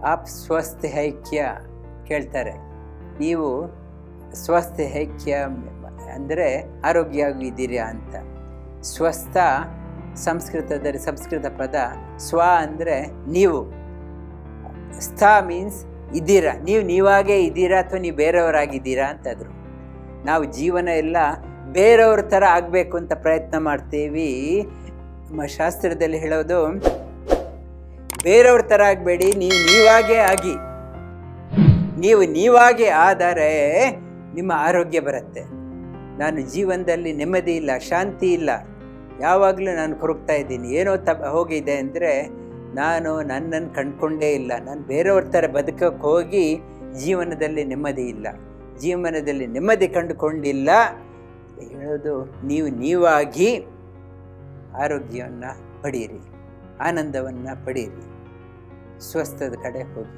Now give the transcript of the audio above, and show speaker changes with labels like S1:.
S1: App ಸ್ವಸ್ಥ high ಕ್ಯಾ ಕೇಳ್ತಾರೆ. ನೀವು ಸ್ವಸ್ಥ ಹೈ ಕ್ಯಾ ಅಂದರೆ ಆರೋಗ್ಯವಾಗಿದ್ದೀರಾ ಅಂತ. ಸ್ವಸ್ಥ ಸಂಸ್ಕೃತದಲ್ಲಿ ಸಂಸ್ಕೃತ ಪದ. ಸ್ವ ಅಂದರೆ ನೀವು, ಸ್ಥ ಮೀನ್ಸ್ ಇದ್ದೀರಾ, ನೀವಾಗೇ ಇದ್ದೀರಾ ಅಥವಾ ನೀವು ಬೇರೆಯವರಾಗಿದ್ದೀರಾ ಅಂತಾದರು. ನಾವು ಜೀವನ ಎಲ್ಲ ಬೇರೆಯವ್ರ ಥರ ಆಗಬೇಕು ಅಂತ ಪ್ರಯತ್ನ ಮಾಡ್ತೀವಿ. ನಮ್ಮ ಶಾಸ್ತ್ರದಲ್ಲಿ ಹೇಳೋದು, ಬೇರೆಯವ್ರ ಥರ ಆಗಬೇಡಿ, ನೀವಾಗೇ ಆಗಿ. ನೀವಾಗೇ ಆದರೆ ನಿಮ್ಮ ಆರೋಗ್ಯ ಬರುತ್ತೆ. ನಾನು ಜೀವನದಲ್ಲಿ ನೆಮ್ಮದಿ ಇಲ್ಲ, ಶಾಂತಿ ಇಲ್ಲ, ಯಾವಾಗಲೂ ನಾನು ಕೊರಗ್ತಾ ಇದ್ದೀನಿ, ಏನೋ ಹೋಗಿದೆ ಅಂದರೆ ನಾನು ನನ್ನನ್ನು ಕಂಡುಕೊಂಡೇ ಇಲ್ಲ. ನಾನು ಬೇರೆಯವ್ರ ಥರ ಬದುಕಕ್ಕೆ ಹೋಗಿ ಜೀವನದಲ್ಲಿ ನೆಮ್ಮದಿ ಇಲ್ಲ, ಜೀವನದಲ್ಲಿ ನೆಮ್ಮದಿ ಕಂಡುಕೊಂಡಿಲ್ಲ. ಹೇಳೋದು, ನೀವಾಗಿ ಆರೋಗ್ಯವನ್ನು ಪಡೀರಿ, ಆನಂದವನ್ನು ಪಡೀರಿ, ಸ್ವಸ್ಥದ ಕಡೆ ಹೋಗಿ.